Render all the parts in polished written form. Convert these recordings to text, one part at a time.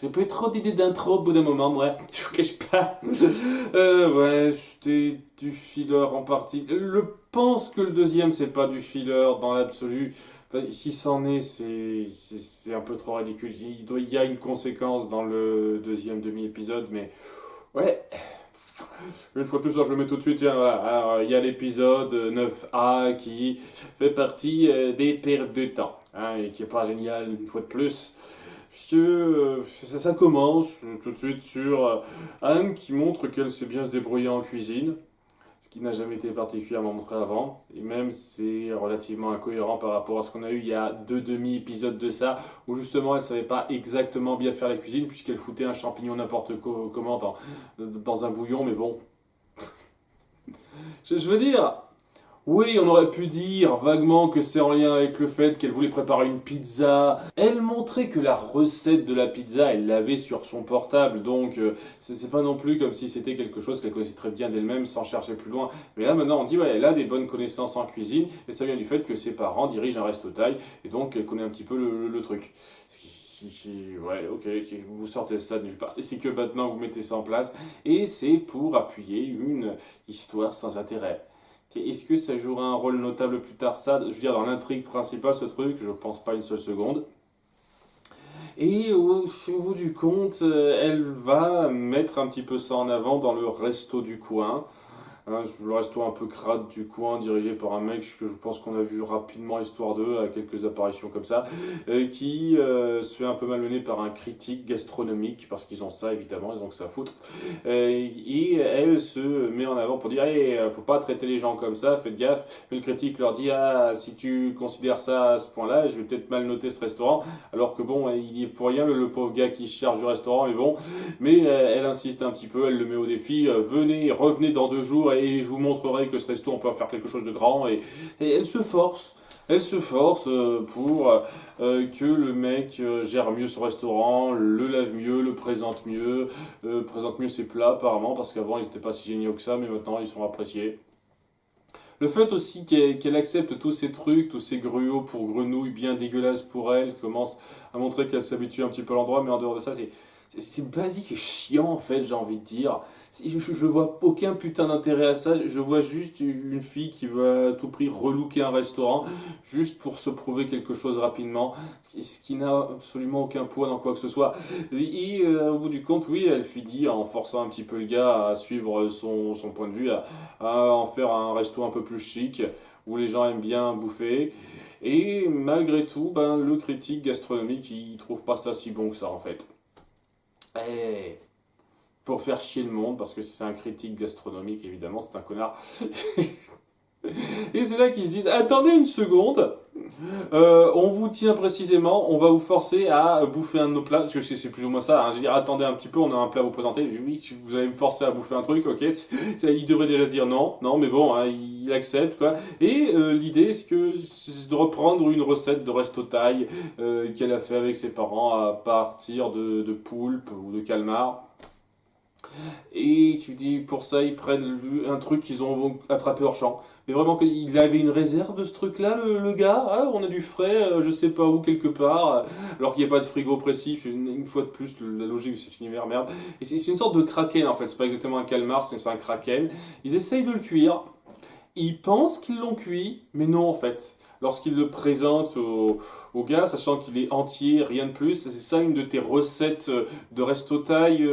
J'ai pas eu trop d'idées d'intro au bout d'un moment, moi, je vous cache pas. Ouais, c'était du filler en partie. Je pense que le deuxième, c'est pas du filler dans l'absolu. Enfin, si c'en est, c'est un peu trop ridicule. Il y a une conséquence dans le deuxième demi-épisode, mais ouais, une fois de plus, je le mets tout de suite. Tiens, voilà. Alors, il y a l'épisode 9A qui fait partie des pertes de temps, hein, et qui est pas génial une fois de plus. Puisque ça commence tout de suite sur Anne qui montre qu'elle sait bien se débrouiller en cuisine, ce qui n'a jamais été particulièrement montré avant, et même c'est relativement incohérent par rapport à ce qu'on a eu il y a deux demi-épisodes de ça, où justement elle savait pas exactement bien faire la cuisine, puisqu'elle foutait un champignon n'importe comment dans un bouillon, mais bon, je veux dire, oui, on aurait pu dire vaguement que c'est en lien avec le fait qu'elle voulait préparer une pizza. Elle montrait que la recette de la pizza, elle l'avait sur son portable, donc c'est pas non plus comme si c'était quelque chose qu'elle connaissait très bien d'elle-même sans chercher plus loin. Mais là maintenant on dit ouais, elle a des bonnes connaissances en cuisine, et ça vient du fait que ses parents dirigent un resto-taille, et donc elle connaît un petit peu le truc. Ce ouais, ok, vous sortez ça de nulle part. C'est que maintenant vous mettez ça en place, et c'est pour appuyer une histoire sans intérêt. Est-ce que ça jouera un rôle notable plus tard ça? Je veux dire, dans l'intrigue principale, ce truc, je pense pas une seule seconde. Et au bout du compte, elle va mettre un petit peu ça en avant dans le resto du coin. Hein, le resto un peu crade du coin, dirigé par un mec que je pense qu'on a vu rapidement, histoire d'eux, à quelques apparitions comme ça, qui se fait un peu malmener par un critique gastronomique, parce qu'ils ont ça évidemment, ils ont que ça à foutre. Et elle se met en avant pour dire hey, faut pas traiter les gens comme ça, faites gaffe. Mais le critique leur dit ah, si tu considères ça à ce point-là, je vais peut-être mal noter ce restaurant, alors que bon, il y est pour rien, le pauvre gars qui se charge du restaurant, mais bon. Mais elle insiste un petit peu, elle le met au défi, venez, revenez dans 2 jours et je vous montrerai que ce resto on peut en faire quelque chose de grand, et elle se force. Elle se force pour que le mec gère mieux son restaurant, le lave mieux, le présente mieux ses plats apparemment, parce qu'avant ils n'étaient pas si géniaux que ça, mais maintenant ils sont appréciés. Le fait aussi qu'elle accepte tous ces trucs, tous ces gruots pour grenouilles bien dégueulasses pour elle, commence à montrer qu'elle s'habitue un petit peu à l'endroit, mais en dehors de ça, c'est basique et chiant en fait, j'ai envie de dire. Je vois aucun putain d'intérêt à ça, je vois juste une fille qui veut à tout prix relooker un restaurant, juste pour se prouver quelque chose rapidement, ce qui n'a absolument aucun poids dans quoi que ce soit. Et au bout du compte, oui, elle finit en forçant un petit peu le gars à suivre son point de vue, à en faire un resto un peu plus chic, où les gens aiment bien bouffer. Et malgré tout, ben, le critique gastronomique, il trouve pas ça si bon que ça en fait. Et pour faire chier le monde, parce que si c'est un critique gastronomique, évidemment, c'est un connard. Et c'est là qu'ils se disent, attendez une seconde, on vous tient précisément, on va vous forcer à bouffer un de nos plats, parce que c'est plus ou moins ça, hein. Je veux dire, attendez un petit peu, on a un plat à vous présenter. Je dis, oui, vous allez me forcer à bouffer un truc, ok. Il devrait déjà se dire non, non, mais bon, hein, il accepte, quoi. Et l'idée, c'est de reprendre une recette de resto thaï qu'elle a fait avec ses parents à partir de poulpe ou de calmar. Et tu dis, pour ça, ils prennent un truc qu'ils ont attrapé hors champ. Mais vraiment, qu'il avait une réserve de ce truc-là, le gars. Ah, on a du frais, je sais pas où, quelque part. Alors qu'il n'y a pas de frigo précis. Une fois de plus, la logique de cet univers, merde. Et c'est une sorte de kraken, en fait. C'est pas exactement un calmar, c'est un kraken. Ils essayent de le cuire. Ils pensent qu'ils l'ont cuit, mais non, en fait. Lorsqu'ils le présentent au gars, sachant qu'il est entier, rien de plus, c'est ça une de tes recettes de resto taille,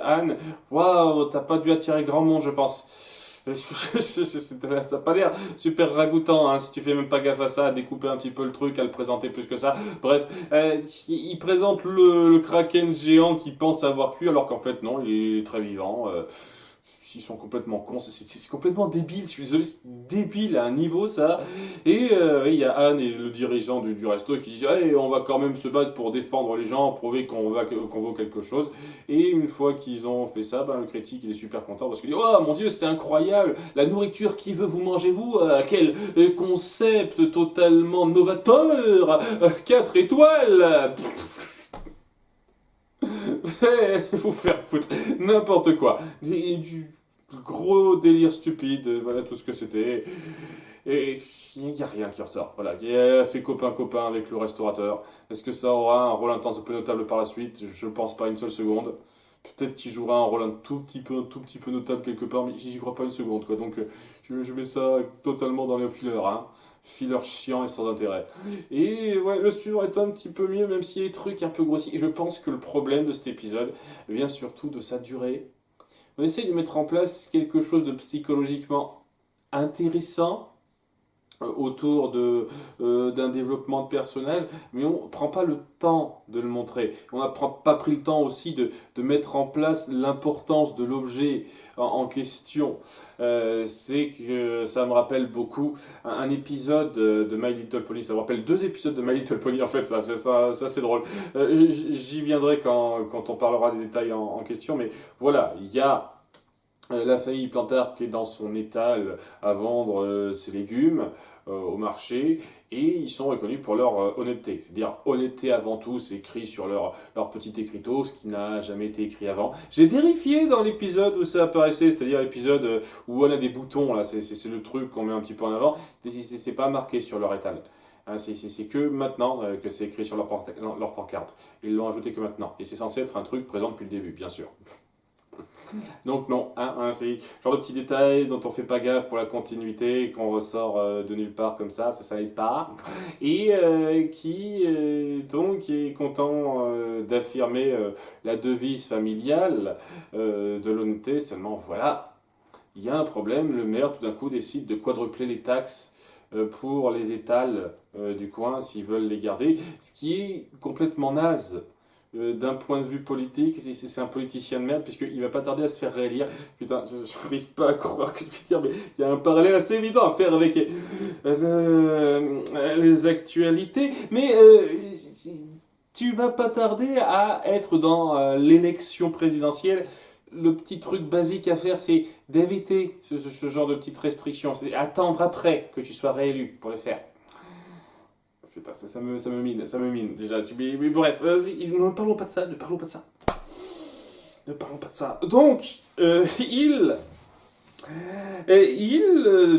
Anne. Waouh, t'as pas dû attirer grand monde, je pense. Ça n'a pas l'air super ragoûtant, hein, si tu fais même pas gaffe à ça, à découper un petit peu le truc, à le présenter plus que ça. Bref, il présente le kraken géant qui pense avoir cuit, alors qu'en fait non, il est très vivant. Ils sont complètement cons, c'est complètement débile, je suis désolé, c'est débile à un niveau ça. Et il y a Anne et le dirigeant du resto qui disent hey, on va quand même se battre pour défendre les gens, prouver qu'on vaut quelque chose. Et une fois qu'ils ont fait ça, ben, le critique il est super content parce qu'il dit oh mon dieu c'est incroyable, la nourriture qui veut vous mangez-vous, quel concept totalement novateur, 4 étoiles. Faut faire foutre n'importe quoi. Du gros délire stupide, voilà tout ce que c'était. Et il n'y a rien qui ressort. Voilà, elle a fait copain-copain avec le restaurateur. Est-ce que ça aura un rôle intense un peu notable par la suite? Je ne pense pas une seule seconde. Peut-être qu'il jouera un rôle un tout petit peu notable quelque part, mais j'y crois pas une seconde, quoi. Donc je mets ça totalement dans les fillers, hein. Filler chiant et sans intérêt. Et ouais, le suivant est un petit peu mieux, même s'il y a des trucs un peu grossiers. Et je pense que le problème de cet épisode vient surtout de sa durée. On essaye de mettre en place quelque chose de psychologiquement intéressant autour d'un développement de personnage, mais on ne prend pas le temps de le montrer. On n'a pas pris le temps aussi de mettre en place l'importance de l'objet en question. C'est que ça me rappelle beaucoup un épisode de My Little Pony. Ça me rappelle 2 épisodes de My Little Pony, en fait, ça c'est drôle. J'y viendrai quand on parlera des détails en question, mais voilà, il y a la famille Plantard qui est dans son étal à vendre ses légumes au marché et ils sont reconnus pour leur honnêteté. C'est-à-dire honnêteté avant tout, c'est écrit sur leur petit écriteau, ce qui n'a jamais été écrit avant. J'ai vérifié dans l'épisode où ça apparaissait, c'est-à-dire l'épisode où on a des boutons, là, c'est le truc qu'on met un petit peu en avant, c'est pas marqué sur leur étal. Hein, c'est que maintenant que c'est écrit sur leur pancarte. Ils l'ont ajouté que maintenant. Et c'est censé être un truc présent depuis le début, bien sûr. Donc non, c'est le genre de petits détails dont on fait pas gaffe pour la continuité, qu'on ressort de nulle part comme ça aide pas. Et qui donc est content d'affirmer la devise familiale de l'honnêteté, seulement voilà, il y a un problème, le maire tout d'un coup décide de quadrupler les taxes pour les étals du coin s'ils veulent les garder, ce qui est complètement naze. D'un point de vue politique, c'est un politicien de merde, puisqu'il va pas tarder à se faire réélire. Putain, je n'arrive pas à croire que je vais dire, mais il y a un parallèle assez évident à faire avec les actualités. Mais tu vas pas tarder à être dans l'élection présidentielle. Le petit truc basique à faire, c'est d'éviter ce genre de petites restrictions. C'est attendre après que tu sois réélu pour le faire. Putain, ça me mine déjà. Mais bref, ne parlons pas de ça, ne parlons pas de ça. Ne parlons pas de ça. Donc, il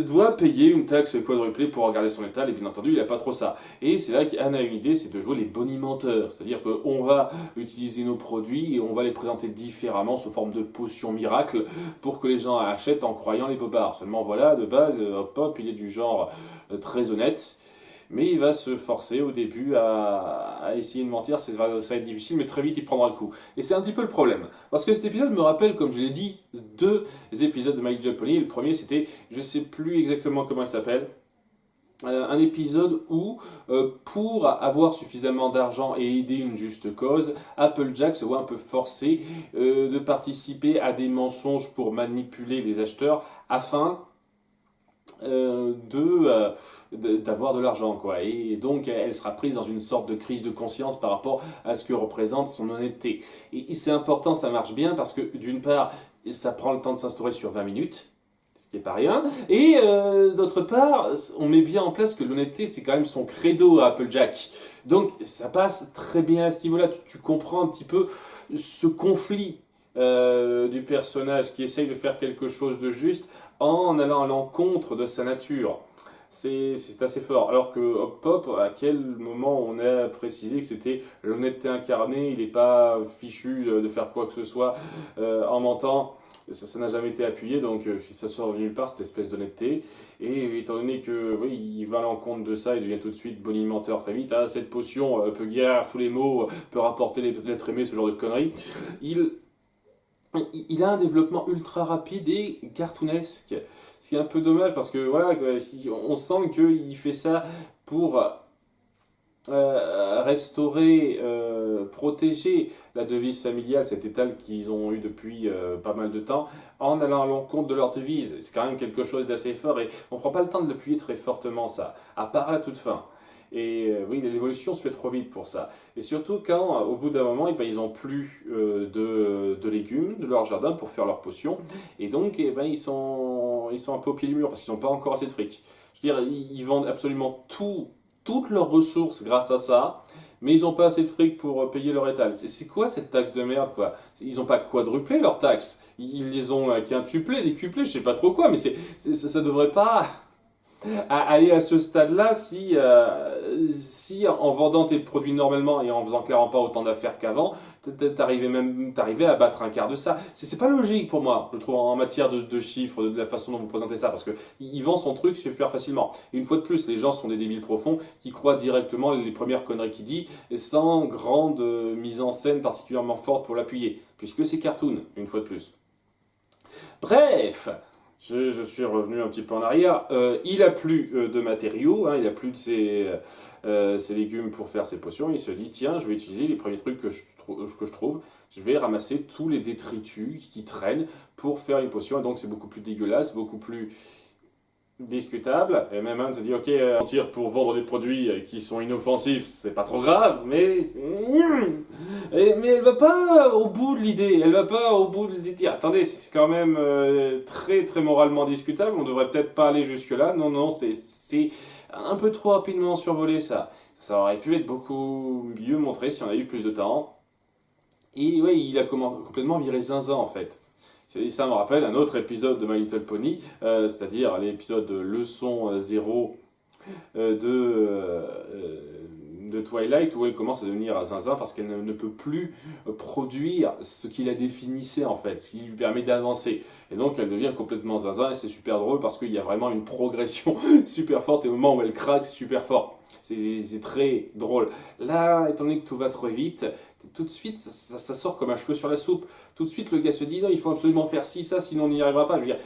doit payer une taxe quadruplée pour regarder son étal, et bien entendu, il n'a pas trop ça. Et c'est là qu'Anne a une idée, c'est de jouer les bonimenteurs. C'est-à-dire qu'on va utiliser nos produits et on va les présenter différemment sous forme de potions miracles pour que les gens achètent en croyant les bobards. Seulement voilà, de base, hop, il est du genre très honnête. Mais il va se forcer au début à essayer de mentir, ça va être difficile, mais très vite il prendra le coup. Et c'est un petit peu le problème. Parce que cet épisode me rappelle, comme je l'ai dit, 2 épisodes de My Little Pony. Le premier c'était, je sais plus exactement comment il s'appelle, un épisode où, pour avoir suffisamment d'argent et aider une juste cause, Applejack se voit un peu forcé de participer à des mensonges pour manipuler les acheteurs afin d'avoir de l'argent, quoi. Et donc elle sera prise dans une sorte de crise de conscience par rapport à ce que représente son honnêteté. Et c'est important, ça marche bien parce que d'une part ça prend le temps de s'instaurer sur 20 minutes, ce qui est pas rien, et d'autre part on met bien en place que l'honnêteté c'est quand même son credo à Applejack. Donc ça passe très bien à ce niveau-là, tu comprends un petit peu ce conflit du personnage qui essaye de faire quelque chose de juste en allant à l'encontre de sa nature. C'est assez fort. Alors que Hop Pop, à quel moment on a précisé que c'était l'honnêteté incarnée, il n'est pas fichu de faire quoi que ce soit en mentant. Ça n'a jamais été appuyé, donc ça sort de nulle part cette espèce d'honnêteté. Et étant donné que oui, il va à l'encontre de ça, il devient tout de suite bonimenteur très vite. Ah, cette potion peut guérir tous les maux, peut rapporter l'être aimé, ce genre de conneries. Il a un développement ultra rapide et cartoonesque. Ce qui est un peu dommage parce que voilà, on sent qu'il fait ça pour restaurer, protéger la devise familiale, cet étal qu'ils ont eu depuis pas mal de temps, en allant à l'encontre de leur devise. C'est quand même quelque chose d'assez fort et on prend pas le temps de l'appuyer très fortement ça, à part à la toute fin. Et oui, l'évolution se fait trop vite pour ça. Et surtout quand, au bout d'un moment, ils n'ont plus de légumes de leur jardin pour faire leurs potions. Et donc, ils sont un peu au pied du mur parce qu'ils n'ont pas encore assez de fric. Je veux dire, ils vendent absolument toutes leurs ressources grâce à ça. Mais ils n'ont pas assez de fric pour payer leur étal. C'est quoi cette taxe de merde, quoi? Ils n'ont pas quadruplé leurs taxes. Ils les ont quintuplées, décuplées, je sais pas trop quoi. Mais ça devrait pas... à aller à ce stade-là si en vendant tes produits normalement et en faisant clairement pas autant d'affaires qu'avant, t'arrivais à battre un quart de ça. C'est pas logique pour moi, je trouve, en matière de chiffres, de la façon dont vous présentez ça, parce que il vend son truc super facilement. Et une fois de plus, les gens sont des débiles profonds qui croient directement les premières conneries qu'il dit, et sans grande mise en scène particulièrement forte pour l'appuyer, puisque c'est cartoon, une fois de plus. Bref, je suis revenu un petit peu en arrière. Il a plus de matériaux, hein, il a plus de ses légumes pour faire ses potions. Il se dit, tiens, je vais utiliser les premiers trucs que je trouve. Je vais ramasser tous les détritus qui traînent pour faire une potion. Et donc c'est beaucoup plus dégueulasse, beaucoup plus discutable. Et même un se dit, ok, mentir pour vendre des produits qui sont inoffensifs, c'est pas trop grave, mais mais elle va pas au bout de l'idée. Elle va pas au bout de dire, attendez, c'est quand même très très moralement discutable. On devrait peut-être pas aller jusque là. Non, non, c'est un peu trop rapidement survolé ça. Ça aurait pu être beaucoup mieux montré si on a eu plus de temps. Et ouais, il a complètement viré zinzin en fait. Ça me rappelle un autre épisode de My Little Pony, c'est-à-dire l'épisode leçon 0 de Twilight, où elle commence à devenir zinzin parce qu'elle ne peut plus produire ce qui la définissait en fait, ce qui lui permet d'avancer. Et donc elle devient complètement zinzin et c'est super drôle parce qu'il y a vraiment une progression super forte et au moment où elle craque, c'est super fort. C'est très drôle. Là, étant donné que tout va trop vite, tout de suite ça sort comme un cheveu sur la soupe. Tout de suite le gars se dit non, il faut absolument faire ci, ça, sinon on n'y arrivera pas. Je veux dire,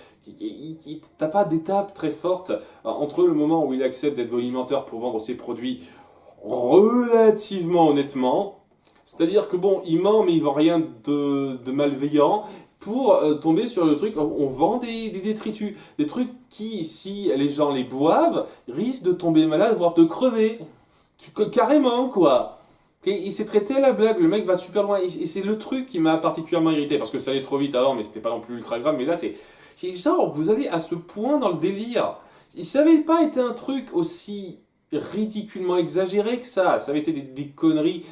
t'as pas d'étape très forte entre le moment où il accepte d'être bonimenteur pour vendre ses produits relativement honnêtement. C'est-à-dire que bon, il ment, mais il vend rien de malveillant. Pour tomber sur le truc, on vend des détritus. Des trucs qui, si les gens les boivent, risquent de tomber malade, voire de crever. Carrément, quoi. Et il s'est traité à la blague, le mec va super loin. Et c'est le truc qui m'a particulièrement irrité, parce que ça allait trop vite avant, mais c'était pas non plus ultra grave. Mais là, c'est genre, vous allez à ce point dans le délire. Si ça avait pas été un truc aussi ridiculement exagéré que ça avait été des conneries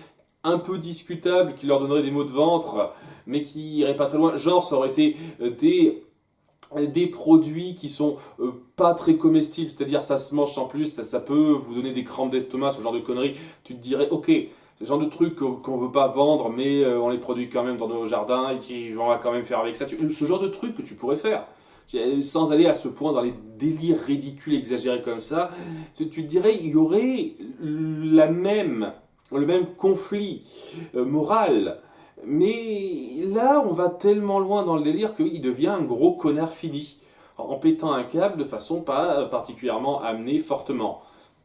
un peu discutables qui leur donneraient des maux de ventre, mais qui iraient pas très loin. Genre, ça aurait été des produits qui sont pas très comestibles, c'est-à-dire ça se mange sans plus, ça peut vous donner des crampes d'estomac, ce genre de conneries. Tu te dirais, ok, c'est le genre de trucs qu'on veut pas vendre, mais on les produit quand même dans nos jardins et on va quand même faire avec ça. Ce genre de truc que tu pourrais faire. Sans aller à ce point dans les délires ridicules exagérés comme ça, tu te dirais il y aurait le même conflit moral. Mais là, on va tellement loin dans le délire qu'il devient un gros connard fini, en pétant un câble de façon pas particulièrement amenée fortement.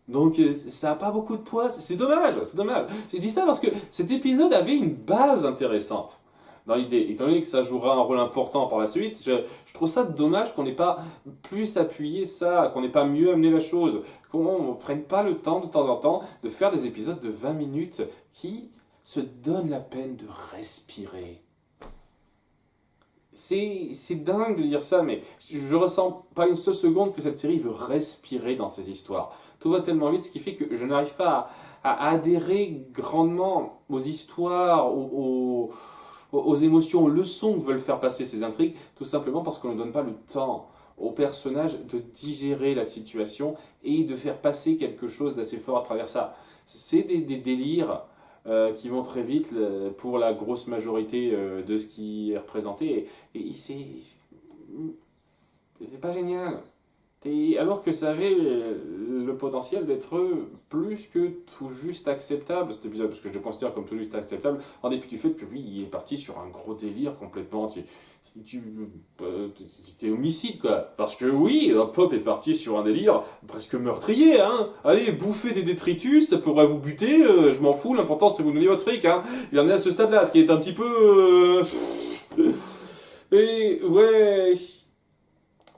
Donc ça n'a pas beaucoup de poids, c'est dommage, c'est dommage. J'ai dit ça parce que cet épisode avait une base intéressante dans l'idée. Étant donné que ça jouera un rôle important par la suite, je trouve ça dommage qu'on n'ait pas plus appuyé ça, qu'on n'ait pas mieux amené la chose, qu'on ne prenne pas le temps de temps en temps de faire des épisodes de 20 minutes qui se donnent la peine de respirer. C'est dingue de dire ça, mais je ressens pas une seule seconde que cette série veut respirer dans ses histoires. Tout va tellement vite, ce qui fait que je n'arrive pas à adhérer grandement aux histoires, aux émotions, aux leçons que veulent faire passer ces intrigues, tout simplement parce qu'on ne donne pas le temps aux personnages de digérer la situation et de faire passer quelque chose d'assez fort à travers ça. C'est des délires qui vont très vite pour la grosse majorité de ce qui est représenté. Et c'est pas génial. Alors que ça avait le potentiel d'être plus que tout juste acceptable, cet épisode, parce que je le considère comme tout juste acceptable, en dépit du fait que oui, il est parti sur un gros délire complètement. C'était homicide, quoi. Parce que oui, Pop est parti sur un délire presque meurtrier, hein. Allez, bouffez des détritus, ça pourrait vous buter, je m'en fous, l'important c'est que vous donniez votre fric, hein. Il en est à ce stade-là, ce qui est un petit peu. Et ouais.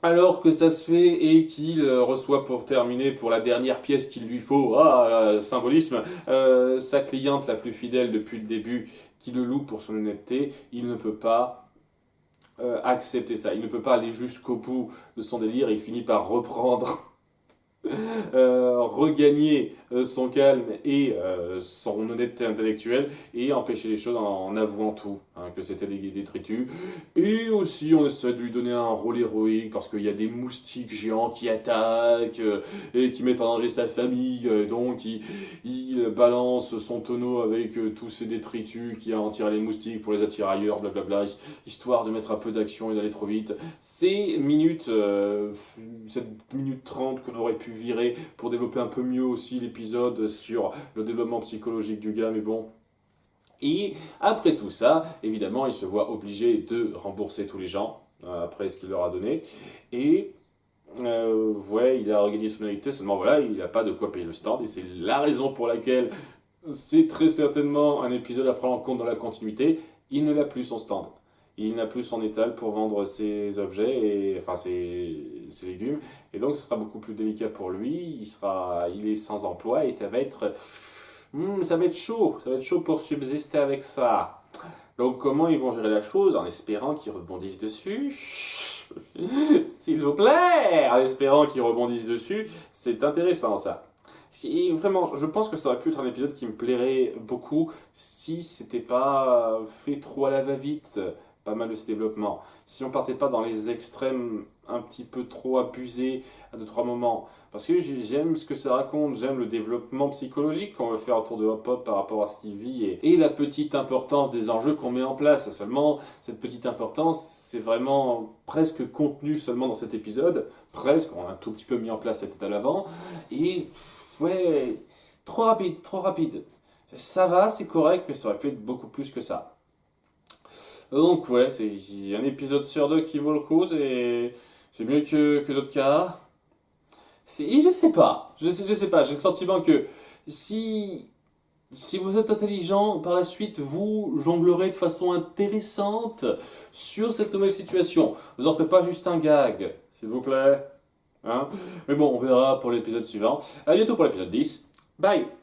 Alors que ça se fait et qu'il reçoit pour terminer, pour la dernière pièce qu'il lui faut, symbolisme, sa cliente la plus fidèle depuis le début, qui le loue pour son honnêteté, il ne peut pas accepter ça. Il ne peut pas aller jusqu'au bout de son délire et il finit par reprendre regagner son calme et son honnêteté intellectuelle et empêcher les choses en avouant tout, hein, que c'était des détritus. Et aussi, on essaie de lui donner un rôle héroïque parce qu'il y a des moustiques géants qui attaquent et qui mettent en danger sa famille. Donc, il balance son tonneau avec tous ces détritus qui en tirent les moustiques pour les attirer ailleurs, blablabla, histoire de mettre un peu d'action et d'aller trop vite. C'est cette minute 30 qu'on aurait pu virer pour développer un peu mieux aussi l'épisode sur le développement psychologique du gars, mais bon. Et après tout ça, évidemment, il se voit obligé de rembourser tous les gens après ce qu'il leur a donné. Et ouais, il a regagné son honnêteté, seulement voilà, il n'a pas de quoi payer le stand. Et c'est la raison pour laquelle c'est très certainement un épisode à prendre en compte dans la continuité. Il ne l'a plus son stand. Il n'a plus son étal pour vendre ses objets, enfin ses légumes. Et donc ce sera beaucoup plus délicat pour lui. Il est sans emploi et ça va être chaud. Ça va être chaud pour subsister avec ça. Donc comment ils vont gérer la chose? En espérant qu'ils rebondissent dessus. S'il vous plaît, en espérant qu'ils rebondissent dessus. C'est intéressant ça. Vraiment, je pense que ça aurait pu être un épisode qui me plairait beaucoup si c'était pas fait trop à la va-vite, pas mal de ce développement. Si on partait pas dans les extrêmes un petit peu trop abusés à 2-3 moments. Parce que j'aime ce que ça raconte, j'aime le développement psychologique qu'on veut faire autour de Hop-Hop par rapport à ce qu'il vit et la petite importance des enjeux qu'on met en place. Seulement, cette petite importance, c'est vraiment presque contenu seulement dans cet épisode. Presque, on a un tout petit peu mis en place cette à l'avant. Et ouais, trop rapide, trop rapide. Ça va, c'est correct, mais ça aurait pu être beaucoup plus que ça. Donc ouais, c'est un épisode sur deux qui vaut le coup, c'est mieux que d'autres cas. Et je sais pas, je sais pas, j'ai le sentiment que si vous êtes intelligent, par la suite, vous jonglerez de façon intéressante sur cette nouvelle situation. Vous en faites pas juste un gag, s'il vous plaît. Hein? Mais bon, on verra pour l'épisode suivant. À bientôt pour l'épisode 10. Bye!